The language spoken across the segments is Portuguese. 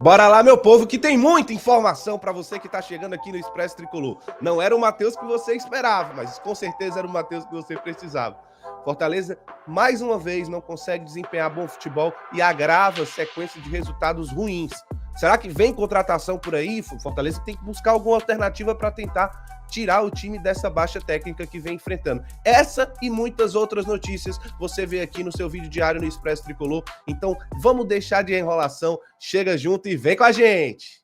Bora lá, meu povo, que tem muita informação para você que tá chegando aqui no Expresso Tricolor. Não era o Matheus que você esperava, mas com certeza era o Matheus que você precisava. Fortaleza, mais uma vez, não consegue desempenhar bom futebol e agrava a sequência de resultados ruins. Será que vem contratação por aí? Fortaleza tem que buscar alguma alternativa para tentar tirar o time dessa baixa técnica que vem enfrentando. Essa e muitas outras notícias você vê aqui no seu vídeo diário no Expresso Tricolor. Então, vamos deixar de enrolação, chega junto e vem com a gente!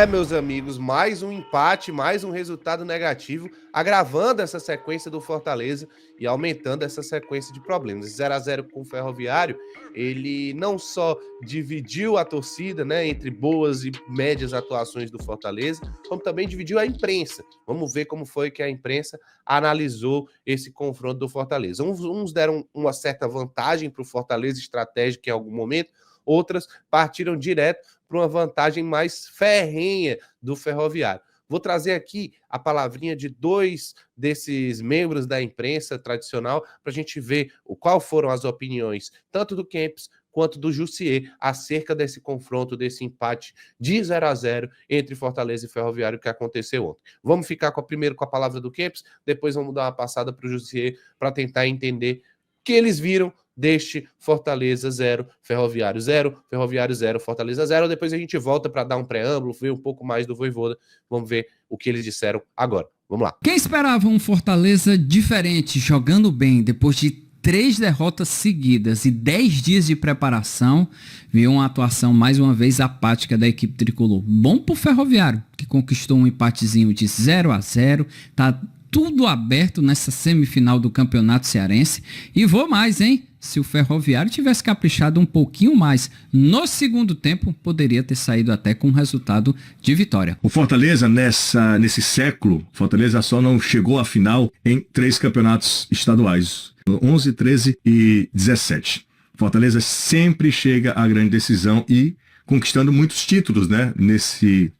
Meus amigos, mais um empate, mais um resultado negativo, agravando essa sequência do Fortaleza e aumentando essa sequência de problemas. 0-0 com o Ferroviário, ele não só dividiu a torcida, né, entre boas e médias atuações do Fortaleza, como também dividiu a imprensa. Vamos ver como foi que a imprensa analisou esse confronto do Fortaleza. Uns deram uma certa vantagem para o Fortaleza estratégica em algum momento, outras partiram direto para uma vantagem mais ferrenha do Ferroviário. Vou trazer aqui a palavrinha de dois desses membros da imprensa tradicional para a gente ver qual foram as opiniões, tanto do Kempis quanto do Jussier, acerca desse confronto, desse empate de 0-0 entre Fortaleza e Ferroviário que aconteceu ontem. Vamos ficar primeiro com a palavra do Kempis, depois vamos dar uma passada para o Jussier para tentar entender o que eles viram deste Fortaleza 0, Ferroviário 0, Ferroviário 0, Fortaleza 0. Depois a gente volta para dar um preâmbulo, ver um pouco mais do Vojvoda. Vamos ver o que eles disseram agora. Vamos lá. Quem esperava um Fortaleza diferente, jogando bem, depois de 3 derrotas seguidas e 10 dias de preparação, viu uma atuação mais uma vez apática da equipe tricolor. Bom pro Ferroviário, que conquistou um empatezinho de 0-0, tá tudo aberto nessa semifinal do Campeonato Cearense. E vou mais, hein? Se o Ferroviário tivesse caprichado um pouquinho mais no segundo tempo, poderia ter saído até com um resultado de vitória. O Fortaleza, nesse século, Fortaleza só não chegou à final em 3 campeonatos estaduais, 11, 13 e 17. Fortaleza sempre chega à grande decisão e conquistando muitos títulos, né, nesse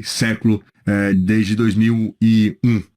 século, desde 2001.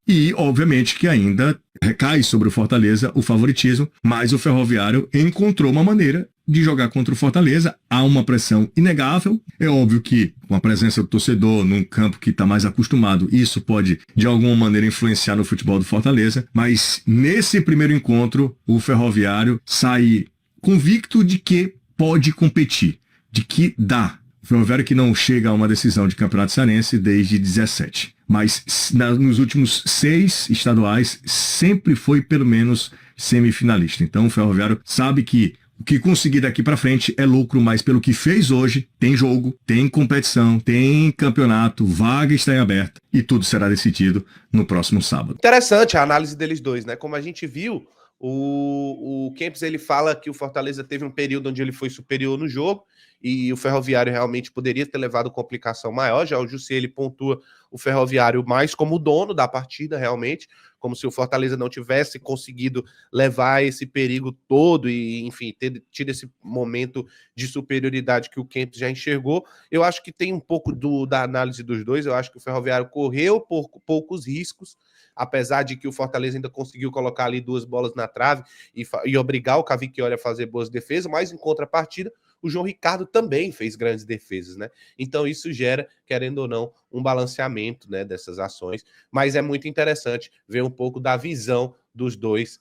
E, obviamente, que ainda recai sobre o Fortaleza o favoritismo, mas o Ferroviário encontrou uma maneira de jogar contra o Fortaleza. Há uma pressão inegável. É óbvio que, com a presença do torcedor num campo que está mais acostumado, isso pode, de alguma maneira, influenciar no futebol do Fortaleza. Mas, nesse primeiro encontro, o Ferroviário sai convicto de que pode competir, de que dá. O Ferroviário que não chega a uma decisão de campeonato cearense desde 17. Mas nos últimos 6 estaduais sempre foi pelo menos semifinalista. Então o Ferroviário sabe que o que conseguir daqui para frente é lucro, mas pelo que fez hoje, tem jogo, tem competição, tem campeonato, vaga está em aberta e tudo será decidido no próximo sábado. Interessante a análise deles dois, né? Como a gente viu, o Kempis, ele fala que o Fortaleza teve um período onde ele foi superior no jogo e o Ferroviário realmente poderia ter levado complicação maior. Já o Jussier, ele pontua o Ferroviário mais como dono da partida, realmente, como se o Fortaleza não tivesse conseguido levar esse perigo todo e, enfim, ter tido esse momento de superioridade que o Kempis já enxergou. Eu acho que tem um pouco da análise dos dois. Eu acho que o Ferroviário correu por poucos riscos, apesar de que o Fortaleza ainda conseguiu colocar ali 2 bolas na trave e obrigar o Cavicchioli a fazer boas defesas, mas em contrapartida, o João Ricardo também fez grandes defesas, né? Então isso gera, querendo ou não, um balanceamento, né, dessas ações, mas é muito interessante ver um pouco da visão dos dois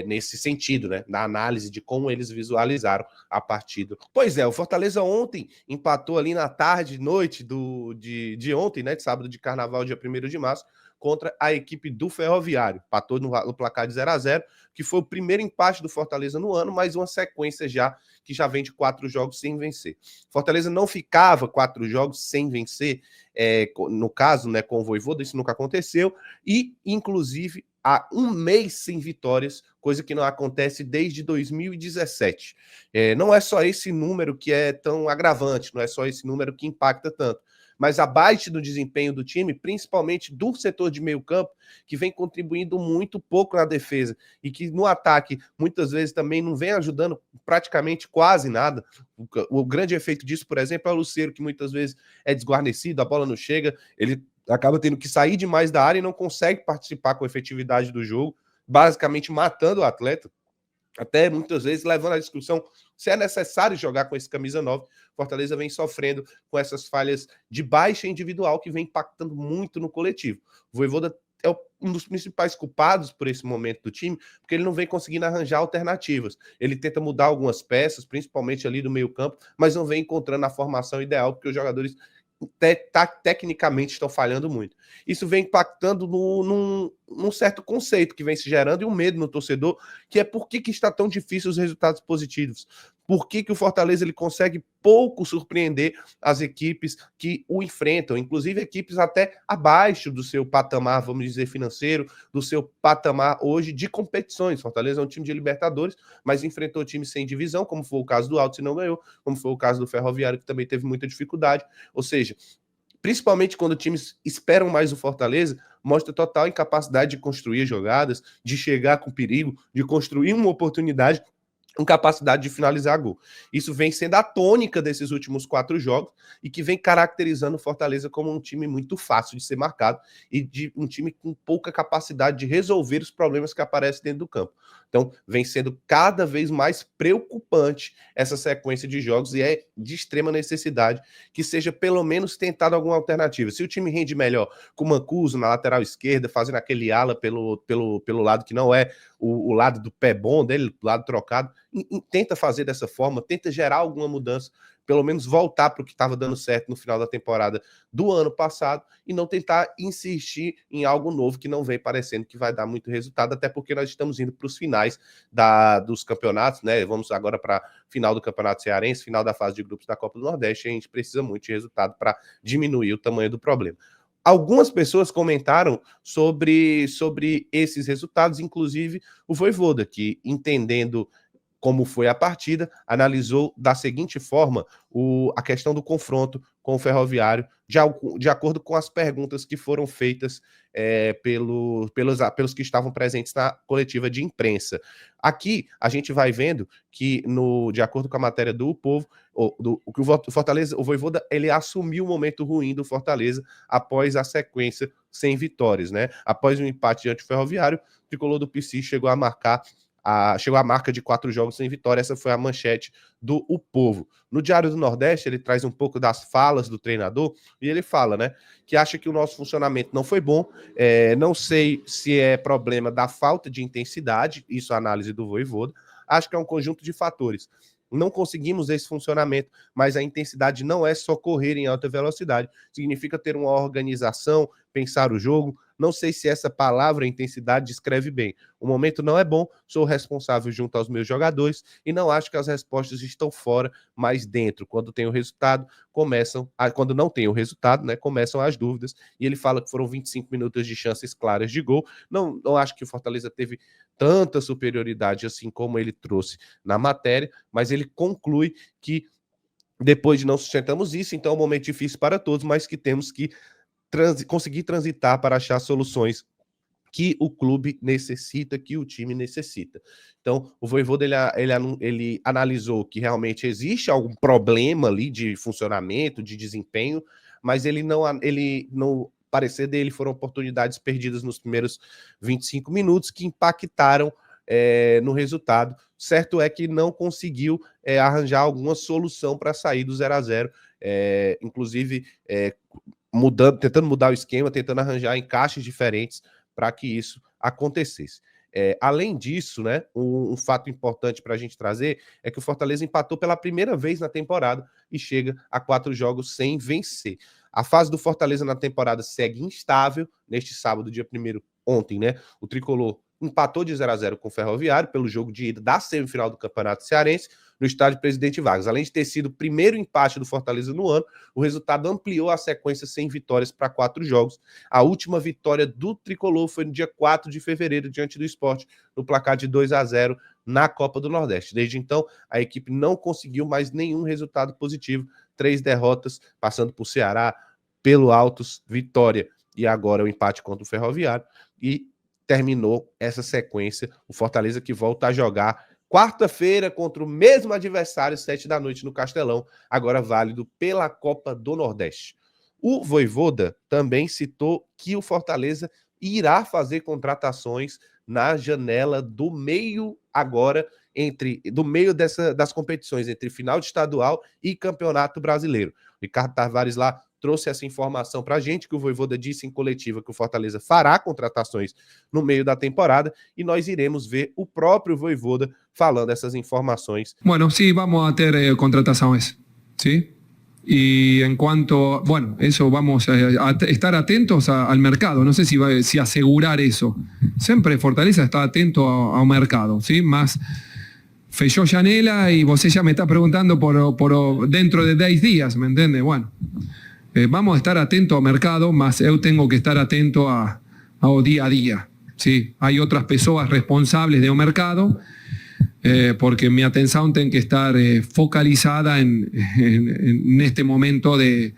nesse sentido, né? Na análise de como eles visualizaram a partida. Pois é, o Fortaleza ontem empatou ali na tarde, noite de ontem, né? De sábado de carnaval, dia 1º de março, contra a equipe do Ferroviário. Empatou no placar de 0-0, que foi o primeiro empate do Fortaleza no ano, mas uma sequência que já vem de 4 jogos sem vencer. Fortaleza não ficava 4 jogos sem vencer, no caso, né, com o Vojvoda, isso nunca aconteceu, e, inclusive, há 1 mês sem vitórias, coisa que não acontece desde 2017. Não é só esse número que é tão agravante, não é só esse número que impacta tanto, mas abaixo do desempenho do time, principalmente do setor de meio campo, que vem contribuindo muito pouco na defesa e que no ataque, muitas vezes também não vem ajudando praticamente quase nada. O grande efeito disso, por exemplo, é o Lucero, que muitas vezes é desguarnecido, a bola não chega, ele acaba tendo que sair demais da área e não consegue participar com efetividade do jogo, basicamente matando o atleta. até muitas vezes levando à discussão se é necessário jogar com esse camisa 9. Fortaleza vem sofrendo com essas falhas de baixa individual que vem impactando muito no coletivo. O Vojvoda é um dos principais culpados por esse momento do time, porque ele não vem conseguindo arranjar alternativas. Ele tenta mudar algumas peças, principalmente ali do meio-campo, mas não vem encontrando a formação ideal, porque os jogadores tecnicamente estão falhando muito. Isso vem impactando num certo conceito que vem se gerando e um medo no torcedor, que é por que está tão difícil os resultados positivos. Por que o Fortaleza ele consegue pouco surpreender as equipes que o enfrentam, inclusive equipes até abaixo do seu patamar, vamos dizer, financeiro, do seu patamar hoje de competições. Fortaleza é um time de Libertadores, mas enfrentou times sem divisão, como foi o caso do Altos e não ganhou, como foi o caso do Ferroviário, que também teve muita dificuldade. Ou seja, principalmente quando times esperam mais o Fortaleza, mostra total incapacidade de construir jogadas, de chegar com perigo, de construir uma oportunidade, com capacidade de finalizar gol. Isso vem sendo a tônica desses últimos 4 jogos e que vem caracterizando o Fortaleza como um time muito fácil de ser marcado e de um time com pouca capacidade de resolver os problemas que aparecem dentro do campo. Então, vem sendo cada vez mais preocupante essa sequência de jogos e é de extrema necessidade que seja pelo menos tentado alguma alternativa. Se o time rende melhor com o Mancuso na lateral esquerda, fazendo aquele ala pelo lado que não é o lado do pé bom dele, do lado trocado, tenta fazer dessa forma, tenta gerar alguma mudança, pelo menos voltar para o que estava dando certo no final da temporada do ano passado e não tentar insistir em algo novo que não vem parecendo que vai dar muito resultado, até porque nós estamos indo para os finais dos campeonatos, né? Vamos agora para final do Campeonato Cearense, final da fase de grupos da Copa do Nordeste, e a gente precisa muito de resultado para diminuir o tamanho do problema. Algumas pessoas comentaram sobre esses resultados, inclusive o Vojvoda, que entendendo como foi a partida, analisou da seguinte forma a questão do confronto com o Ferroviário, de acordo com as perguntas que foram feitas pelos que estavam presentes na coletiva de imprensa. Aqui a gente vai vendo que, de acordo com a matéria do Povo, o Fortaleza, o Vojvoda, ele assumiu o momento ruim do Fortaleza após a sequência sem vitórias, né? Após um empate diante do Ferroviário, o tricolor do PC chegou à marca de 4 jogos sem vitória. Essa foi a manchete do O Povo. No Diário do Nordeste, ele traz um pouco das falas do treinador e ele fala, né, que acha que o nosso funcionamento não foi bom, não sei se é problema da falta de intensidade, isso é a análise do Vojvoda, acho que é um conjunto de fatores. Não conseguimos esse funcionamento, mas a intensidade não é só correr em alta velocidade, significa ter uma organização, pensar o jogo. Não sei se essa palavra intensidade descreve bem. O momento não é bom, sou responsável junto aos meus jogadores e não acho que as respostas estão fora, mas dentro. Quando tem o resultado, quando não tem o resultado, né, começam as dúvidas. E ele fala que foram 25 minutos de chances claras de gol. Não acho que o Fortaleza teve tanta superioridade assim como ele trouxe na matéria, mas ele conclui que depois de não sustentamos isso, então é um momento difícil para todos, mas que temos que conseguir transitar para achar soluções que o clube necessita, que o time necessita. Então, o Vojvoda, ele analisou que realmente existe algum problema ali de funcionamento, de desempenho, mas no parecer dele foram oportunidades perdidas nos primeiros 25 minutos que impactaram no resultado. Certo é que não conseguiu arranjar alguma solução para sair do 0-0, inclusive tentando mudar o esquema, tentando arranjar encaixes diferentes para que isso acontecesse. Além disso, né, um fato importante para a gente trazer é que o Fortaleza empatou pela primeira vez na temporada e chega a 4 jogos sem vencer. A fase do Fortaleza na temporada segue instável. Neste sábado, dia 1º, ontem, né, o Tricolor empatou de 0-0 com o Ferroviário pelo jogo de ida da semifinal do Campeonato Cearense no estádio Presidente Vargas. Além de ter sido o primeiro empate do Fortaleza no ano, o resultado ampliou a sequência sem vitórias para 4 jogos. A última vitória do Tricolor foi no dia 4 de fevereiro, diante do Sport, no placar de 2-0 na Copa do Nordeste. Desde então, a equipe não conseguiu mais nenhum resultado positivo. 3 derrotas, passando por Ceará, pelo Altos, vitória e agora o empate contra o Ferroviário. E terminou essa sequência. O Fortaleza que volta a jogar quarta-feira contra o mesmo adversário, 7 da noite no Castelão, agora válido pela Copa do Nordeste. O Vojvoda também citou que o Fortaleza irá fazer contratações na janela do meio agora, do meio das competições, entre final de estadual e campeonato brasileiro. O Ricardo Tavares lá trouxe essa informação para a gente, que o Vojvoda disse em coletiva que o Fortaleza fará contratações no meio da temporada, e nós iremos ver o próprio Vojvoda falando essas informações. Bueno, sí, vamos a ter contrataciones, ¿sí? Y en cuanto, bueno, eso vamos a estar atentos al mercado, no sé si asegurar eso. Siempre Fortaleza está atento a un mercado, ¿sí? Más Fechó Janela y vos ya me está preguntando por dentro de 10 días, ¿me entiende? Bueno, vamos a estar atentos al mercado, mas yo tengo que estar atento ao día a día, ¿sí? Hay otras personas responsables de un mercado, porque mi atención tiene que estar focalizada en este momento de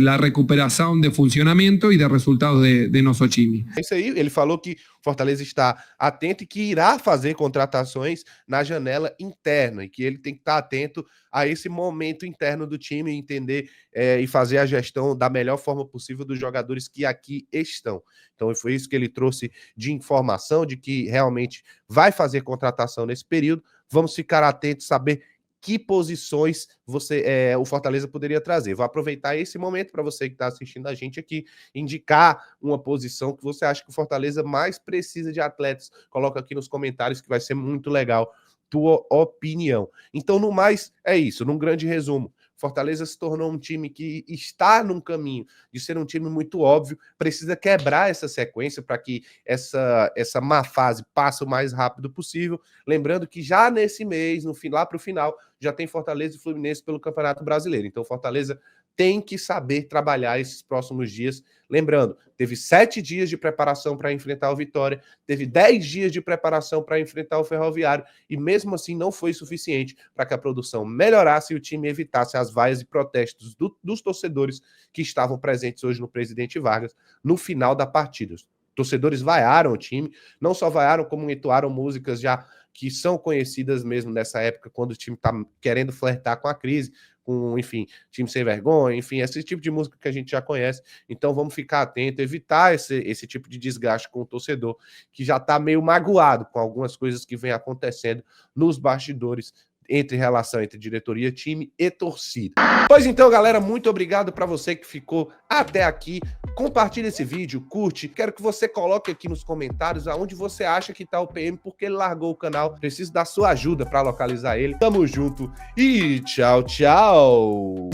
la recuperação de funcionamento e de resultados de nosso time. É isso aí, ele falou que o Fortaleza está atento e que irá fazer contratações na janela interna, e que ele tem que estar atento a esse momento interno do time, entender e fazer a gestão da melhor forma possível dos jogadores que aqui estão. Então foi isso que ele trouxe de informação, de que realmente vai fazer contratação nesse período. Vamos ficar atentos, saber que posições o Fortaleza poderia trazer. Vou aproveitar esse momento para você que está assistindo a gente aqui, indicar uma posição que você acha que o Fortaleza mais precisa de atletas. Coloca aqui nos comentários que vai ser muito legal tua opinião. Então, no mais, é isso. Num grande resumo, Fortaleza se tornou um time que está num caminho de ser um time muito óbvio, precisa quebrar essa sequência para que essa má fase passe o mais rápido possível. Lembrando que já nesse mês, lá para o final, já tem Fortaleza e Fluminense pelo Campeonato Brasileiro. Então, Fortaleza tem que saber trabalhar esses próximos dias. Lembrando, teve 7 dias de preparação para enfrentar o Vitória, teve 10 dias de preparação para enfrentar o Ferroviário, e mesmo assim não foi suficiente para que a produção melhorasse e o time evitasse as vaias e protestos dos torcedores que estavam presentes hoje no Presidente Vargas no final da partida. Os torcedores vaiaram o time, não só vaiaram, como entoaram músicas já que são conhecidas mesmo nessa época, quando o time está querendo flertar com a crise, com, enfim, time sem vergonha, enfim, esse tipo de música que a gente já conhece. Então vamos ficar atento, evitar esse tipo de desgaste com o torcedor, que já está meio magoado com algumas coisas que vem acontecendo nos bastidores, relação entre diretoria, time e torcida. Pois então, galera, muito obrigado para você que ficou até aqui. Compartilha esse vídeo, curte. Quero que você coloque aqui nos comentários aonde você acha que tá o PM, porque ele largou o canal. Preciso da sua ajuda para localizar ele. Tamo junto e tchau, tchau!